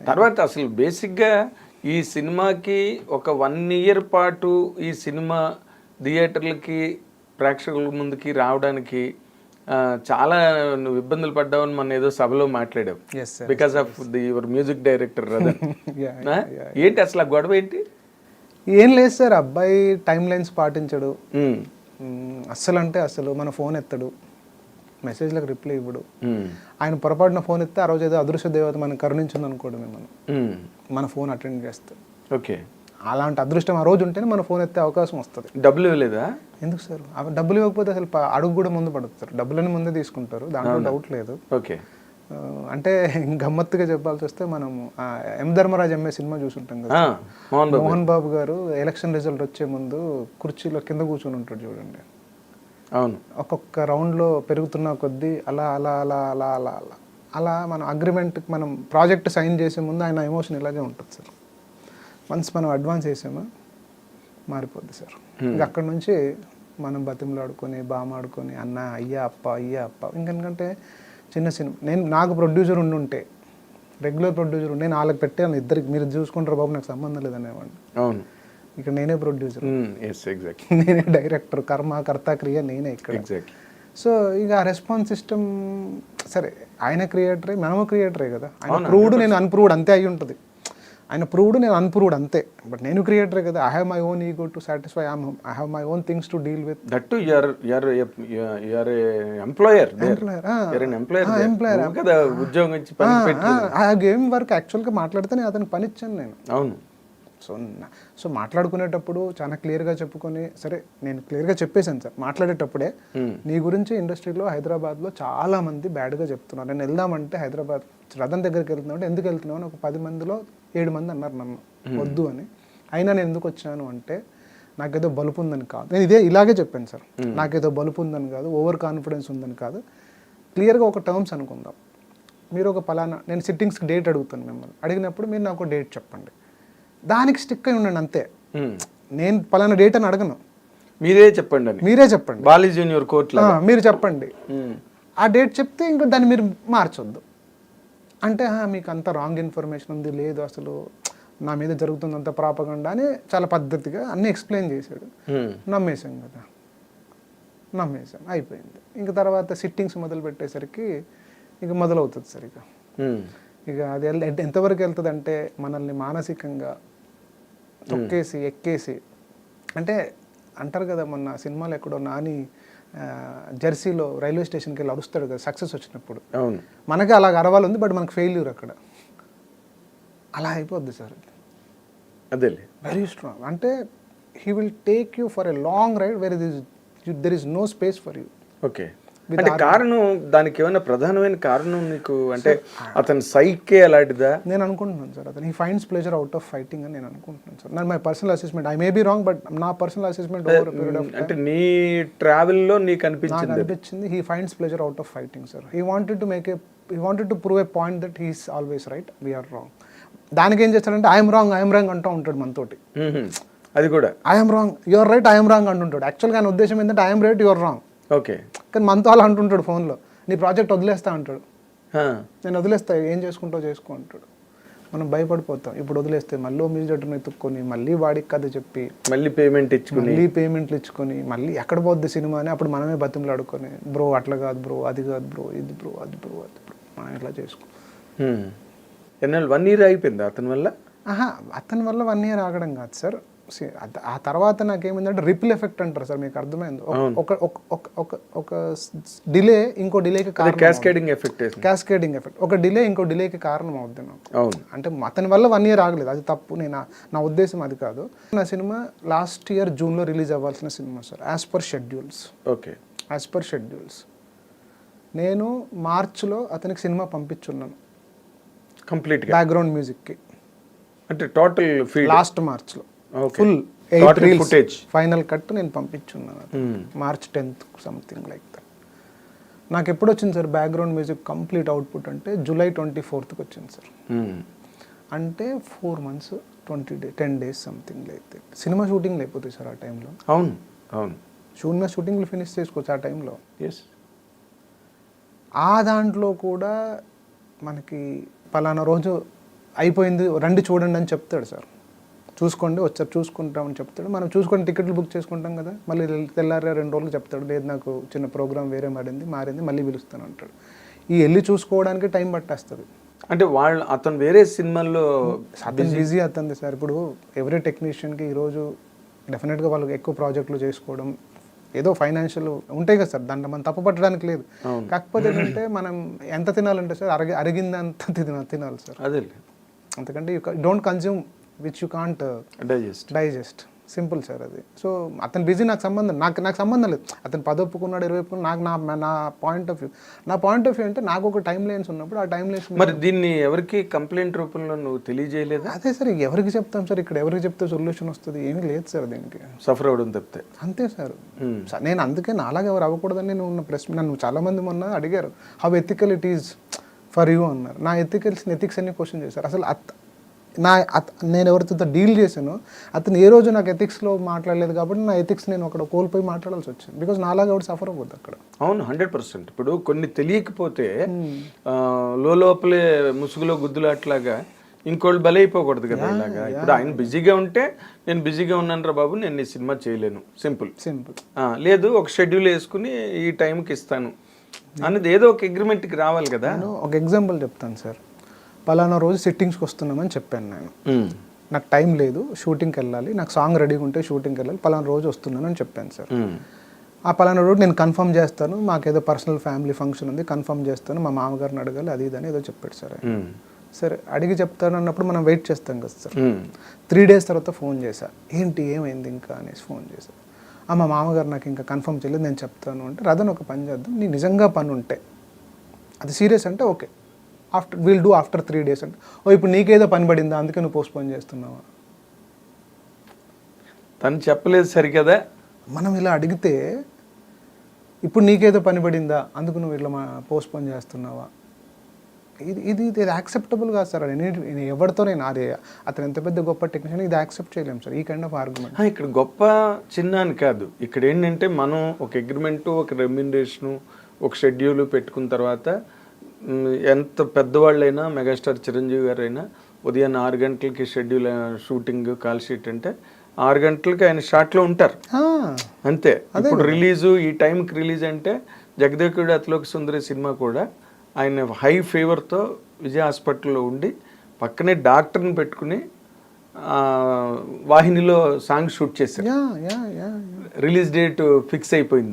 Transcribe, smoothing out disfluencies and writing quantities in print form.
తర్వాత అసలు బేసిక్గా ఈ సినిమాకి ఒక 1 year పాటు ఈ సినిమా థియేటర్లకి ప్రేక్షకుల ముందుకి రావడానికి చాలా నువ్వు ఇబ్బందులు పడ్డావని మన ఏదో సభలో మాట్లాడావు. Because of your music director ఏంటి అసలు ఆ గొడవ ఏంటి? ఏం లేదు సార్, అబ్బాయి టైం లైన్స్ పాటించడు అస్సలు. అంటే అసలు మన ఫోన్ ఎత్తడు, మెసేజ్లకు రిప్లై ఇవ్వడు. ఆయన పొరపాటున ఫోన్ ఎత్తే ఆ రోజు ఏదో అదృశ్య దేవత మనం కరుణించింది అనుకోవడం, మనం మన ఫోన్ అటెండ్ చేస్తాం. ఓకే, అలాంటి అదృష్టం ఆ రోజు ఉంటేనే మన ఫోన్ ఎత్తే అవకాశం వస్తుంది. డబ్బులు ఇవ్వలేదా? ఎందుకు సార్, డబ్బులు ఇవ్వకపోతే అసలు అడుగు కూడా ముందు పడుతారు, డబ్బులని ముందే తీసుకుంటారు, దాంట్లో డౌట్ లేదు. ఓకే, అంటే గమ్మత్తుగా చెప్పాల్సి వస్తే మనం ఎం ధర్మరాజ్ ఎంఏ సినిమా చూసుంటాం కదా, మోహన్ బాబు గారు ఎలక్షన్ రిజల్ట్ వచ్చే ముందు కుర్చీలో కింద కూర్చొని ఉంటాడు చూడండి. అవును, ఒక్కొక్క రౌండ్లో పెరుగుతున్న కొద్దీ అలా అలా అలా అలా అలా అలా అలా మనం అగ్రిమెంట్, మనం ప్రాజెక్ట్ సైన్ చేసే ముందు ఆయన ఎమోషన్ ఇలాగే ఉంటుంది సార్. వన్స్ మనం అడ్వాన్స్ చేసామా మారిపోద్ది సార్. ఇంకా అక్కడ నుంచి మనం బతిమలాడుకొని బామాడుకొని అన్న అయ్యా అప్ప ఇంకెందుకంటే చిన్న సినిమా. నాకు ప్రొడ్యూసర్ ఉండుంటే, రెగ్యులర్ ప్రొడ్యూసర్ ఉంటే నేను వాళ్ళకి పెట్టాను, ఇద్దరికి మీరు చూసుకుంటారు బాబు నాకు సంబంధం లేదనేవాడిని. అవును, ఇక్కడ నేనే ప్రొడ్యూసర్, నేనే డైరెక్టర్, కర్త క్రియ నేనే ఇక్కడ. సో ఇక ఆ రెస్పాన్స్ సిస్టమ్ సరే, ఆయన క్రియేటరే మనము క్రియేటరే కదా. ఆయన ప్రూవ్డ్, నేను అన్ప్రూవ్డ్ అంతే అయి ఉంటుంది. ఆయన ప్రూవ్డ్, నేను అన్ప్రూవ్డ్ అంతే. బట్ నేను క్రియేటరే కదా. I have my own ego to satisfy. I have my own things to deal with. That to your employer కదా, ఉద్యోగం ఇచ్చి పని పెట్టి. ఆ గేమ్ వర్క్ యాక్చువల్గా మాట్లాడితే నేను అతనికి పని ఇచ్చాను నేను. అవును. సో మాట్లాడుకునేటప్పుడు చాలా క్లియర్గా చెప్పుకొని, సరే నేను క్లియర్గా చెప్పేశాను సార్ మాట్లాడేటప్పుడే, నీ గురించి ఇండస్ట్రీలో హైదరాబాద్లో చాలా మంది బ్యాడ్గా చెప్తున్నారు. నేను వెళ్దామంటే హైదరాబాద్ రథన్ దగ్గరికి వెళ్తున్నావు అంటే ఎందుకు వెళ్తున్నావు అని ఒక 10 మందిలో 7 మంది అన్నారు నన్ను వద్దు అని. అయినా నేను ఎందుకు వచ్చాను అంటే నాకేదో బలుపు ఉందని కాదు, నేను ఇలాగే చెప్పాను సార్. నాకేదో బలుపు ఉందని కాదు, ఓవర్ కాన్ఫిడెన్స్ ఉందని కాదు, క్లియర్గా ఒక టర్మ్స్ అనుకుందాం. మీరు ఒక పలానా, నేను సిట్టింగ్స్కి డేట్ అడుగుతాను మిమ్మల్ని, అడిగినప్పుడు మీరు నాకు డేట్ చెప్పండి, దానికి స్టిక్ అయి ఉండండి అంతే. నేను పలానా డేట్ అని అడగను, మీరే చెప్పండి. బాలీ జూనియర్ కోర్టులో మీరు చెప్పండి, ఆ డేట్ చెప్తే ఇంకా దాన్ని మీరు మార్చొద్దు. అంటే మీకు అంత రాంగ్ ఇన్ఫర్మేషన్ ఉంది, లేదు అసలు నా మీద జరుగుతుందంత ప్రాపగండా అని చాలా పద్ధతిగా అన్నీ ఎక్స్ప్లెయిన్ చేశాడు. నమ్మేశాం కదా, అయిపోయింది. ఇంకా తర్వాత సిట్టింగ్స్ మొదలు పెట్టేసరికి ఇక మొదలవుతుంది సార్. ఇక అది ఎంతవరకు వెళ్తుంది అంటే మనల్ని మానసికంగా తొక్కేసి ఎక్కేసి, అంటే అంటారు కదా, మొన్న సినిమాలో ఎక్కడో నాని జెర్సీలో రైల్వే స్టేషన్కి వెళ్ళి అరుస్తాడు కదా సక్సెస్ వచ్చినప్పుడు. మనకి అలాగ అరవాలి ఉంది, బట్ మనకు ఫెయిల్యూర్ అక్కడ అలా అయిపోద్ది సార్. అదే వెరీ స్ట్రాంగ్. అంటే he will take you for a long ride where there is no space for you. Okay, అంటే కారణం, దానికి ఏమైనా ప్రధానమైన కారణం నీకు అంటే అతని సైకే అలాంటిదా? నేను అనుకుంటున్నాను సార్, అతను he finds pleasure out of fighting అని నేను అనుకుంటున్నాను సార్. నా my personal assessment, I may be wrong, but నా personal assessment over a period of time, అంటే నీ ట్రావెల్లో నీకు అనిపించింది he finds pleasure out of fighting sir. He wanted to prove a point that he is always right, we are wrong. దానికి ఏం చేస్తాడంటే I'm wrong అంటూ ఉంటాడు మనతోటి. అది కూడా I'm wrong, your right, I'm wrong అంటుంటాడు. యాక్చువల్గా ఆయన ఉద్దేశం ఏంటంటే I'm right, your wrong. Okay, కానీ మనతో అలా అంటుంటాడు ఫోన్లో, నీ ప్రాజెక్ట్ వదిలేస్తా అంటాడు. నేను వదిలేస్తా, ఏం చేసుకుంటావు చేసుకో అంటాడు. మనం భయపడిపోతాం. ఇప్పుడు వదిలేస్తే మళ్ళీ మ్యూజిక్ ఎత్తుక్కొని మళ్ళీ వాడికి కథ చెప్పి మళ్ళీ పేమెంట్లు ఇచ్చుకొని మళ్ళీ ఎక్కడ పోద్ది సినిమా అని అప్పుడు మనమే బతిమలాడుకొని, బ్రో అట్లా కాదు బ్రో, అది కాదు బ్రో, ఇది బ్రో, అది బ్రో, మనం ఇట్లా చేసుకో. 1 year అయిపోయింది అతని వల్ల? అతని వల్ల 1 year ఆగడం కాదు సార్. ఆ తర్వాత నాకేమైందంటే రిపిల్ ఎఫెక్ట్ అంటారు సార్, మీకు అర్థమైంది. ఒక డిలే ఇంకో డిలేకి కారణం, క్యాస్కేడింగ్ ఎఫెక్ట్. ఒక డిలే ఇంకో డిలేకి కారణం అవుద్ది నాకు. అంటే అతని వల్ల 1 year ఆగలేదు, అది తప్పు. నా ఉద్దేశం అది కాదు. నా సినిమా లాస్ట్ ఇయర్ జూన్లో రిలీజ్ అవ్వాల్సిన cinema sir, as per schedules. Okay, as per schedules నేను మార్చ్లో అతనికి సినిమా పంపించున్నాను కంప్లీట్ బ్యాక్గ్రౌండ్ మ్యూజిక్కి. అంటే టోటల్ లాస్ట్ మార్చ్లో ఫుల్ 8 reels ఫైనల్ కట్ నేను పంపించున్నాను March 10th something like that. నాకు ఎప్పుడు వచ్చింది sir background music complete output అంటే July 24th వచ్చింది సార్. అంటే 4 months 10 days something like that. Cinema shooting లేకపోతే సార్ ఆ టైంలో. అవును షూటింగ్లు ఫినిష్ చేసుకోవచ్చు ఆ టైంలో. ఆ దాంట్లో కూడా మనకి పలానా రోజు అయిపోయింది రండి చూడండి అని చెప్తాడు సార్. చూసుకోండి వచ్చారు చూసుకుంటామని చెప్తాడు. మనం చూసుకొని టికెట్లు బుక్ చేసుకుంటాం కదా, మళ్ళీ తెల్లారి 2 రోజులు చెప్తాడు లేదు నాకు చిన్న ప్రోగ్రామ్ వేరే మారింది మళ్ళీ పిలుస్తాను అంటాడు. ఈ వెళ్ళి చూసుకోవడానికి టైం పట్టేస్తుంది. అంటే అతను వేరే సినిమాల్లో అతను బిజీ అవుతుంది సార్. ఇప్పుడు ఎవరీ టెక్నీషియన్కి ఈరోజు డెఫినెట్గా వాళ్ళకి ఎక్కువ ప్రాజెక్టులు చేసుకోవడం ఏదో ఫైనాన్షియల్ ఉంటాయి కదా సార్, దాంట్లో మనం తప్పు పట్టడానికి లేదు. కాకపోతే ఏంటంటే మనం ఎంత తినాలంటే సార్ అరిగిందంత తినాలి సార్. అదే అంతకంటే don't consume which you can't digest. Simple sir అది. సో అతను బిజీ, నాకు సంబంధం లేదు. అతను 10 ఒప్పుకున్నాడు 20 ఒప్పుకున్నాడు, నాకు నా పాయింట్ ఆఫ్ వ్యూ అంటే నాకు ఒక టైం లైన్స్ ఉన్నప్పుడు ఆ టైం లైన్స్. మరి దీన్ని ఎవరికి కంప్లైంట్ రూపంలో నువ్వు తెలియజేయలేదు? అదే సార్, ఎవరికి చెప్తాం సార్, ఇక్కడ ఎవరికి చెప్తే సొల్యూషన్ వస్తుంది? ఏమీ లేదు సార్ దీనికి. సఫర్ అవ్వడం తప్పితే అంతే సార్. నేను అందుకే నాలాగా ఎవరు అవ్వకూడదని నేను ఉన్న ప్రశ్న. నన్ను చాలామంది మొన్న అడిగారు how ethical it is for you అన్నారు. నా ఎథిక్స్ అన్ని క్వశ్చన్ చేశారు. అసలు నేను ఎవరితో డీల్ చేశానో అతను ఏ రోజు నాకు ఎథిక్స్లో మాట్లాడలేదు కాబట్టి నా ఎథిక్స్ నేను అక్కడ కోల్పోయి మాట్లాడాల్సి వచ్చింది. బికాజ్ నాలాగా ఎవరు సఫర్ అవ్వద్దు అక్కడ. అవును, 100%. ఇప్పుడు కొన్ని తెలియకపోతే లోపలే ముసుగులో గుద్దులాట్లాగా ఇంకోళ్ళు బలైపోకూడదు కదా ఇలాగా. ఇప్పుడు ఆయన బిజీగా ఉంటే నేను బిజీగా ఉన్నాను రా బాబు, నేను ఈ సినిమా చేయలేను, సింపుల్. లేదు ఒక షెడ్యూల్ వేసుకుని ఈ టైంకి ఇస్తాను అనేది ఏదో ఒక అగ్రిమెంట్కి రావాలి కదా. ఒక ఎగ్జాంపుల్ చెప్తాను సార్. పలానా రోజు సిట్టింగ్స్కి వస్తున్నామని చెప్పాను నేను. నాకు టైం లేదు, షూటింగ్కి వెళ్ళాలి, నాకు సాంగ్ రెడీగా ఉంటే షూటింగ్కి వెళ్ళాలి, పలానా రోజు వస్తున్నాను అని చెప్పాను సార్. ఆ పలానా రోజు నేను కన్ఫర్మ్ చేస్తాను, మాకేదో పర్సనల్ ఫ్యామిలీ ఫంక్షన్ ఉంది, కన్ఫర్మ్ చేస్తాను, మా మామగారిని అడగాలి, అది ఇది అని ఏదో చెప్పాడు సార్. సరే అడిగి చెప్తాను అన్నప్పుడు మనం వెయిట్ చేస్తాం కదా సార్. 3 days తర్వాత ఫోన్ చేశా, ఏంటి ఏమైంది ఇంకా అనేసి ఫోన్ చేశా. మా మామగారు నాకు ఇంకా కన్ఫర్మ్ చేయలేదు, నేను చెప్తాను అంటే, రదన్ ఒక పని చేద్దాం, నీ నిజంగా పని ఉంటే అది సీరియస్ అంటే okay, will do after 3 days అంటే, ఇప్పుడు నీకేదో పని పడిందా అందుకే నువ్వు పోస్ట్పోన్ చేస్తున్నావా? తను చెప్పలేదు సరికదా. మనం ఇలా అడిగితే ఇప్పుడు నీకేదో పని పడిందా అందుకు నువ్వు ఇట్లా పోస్ట్పోన్ చేస్తున్నావా? ఇది యాక్సెప్టబుల్ కాదు సార్. నేను ఎవరితోనైనా అదే అతను ఎంత పెద్ద గొప్ప టెక్నీషియన్, ఇది యాక్సెప్ట్ చేయలేము సార్ ఈ కైండ్ ఆఫ్ ఆర్గ్యుమెంట్. ఇక్కడ గొప్ప చిన్న అని కాదు, ఇక్కడ ఏంటంటే మనం ఒక అగ్రిమెంటు, ఒక రెమ్యునరేషను, ఒక షెడ్యూల్ పెట్టుకున్న తర్వాత ఎంత పెద్దవాళ్ళైనా, మెగాస్టార్ చిరంజీవి గారు అయినా ఉదయం 6 గంటలకి షెడ్యూల్ షూటింగ్ కాల్ షీట్ అంటే 6 గంటలకి ఆయన షాట్లో ఉంటారు అంతే. ఇప్పుడు రిలీజు ఈ టైంకి రిలీజ్ అంటే జగదేకుడు అతిలోక సుందరి సినిమా కూడా ఆయన హై ఫీవర్తో విజయ హాస్పిటల్లో ఉండి పక్కనే డాక్టర్ని పెట్టుకుని వాహినిలో సాంగ్ షూట్ చేశారు. రిలీజ్ డేట్ ఫిక్స్ అయిపోయింది.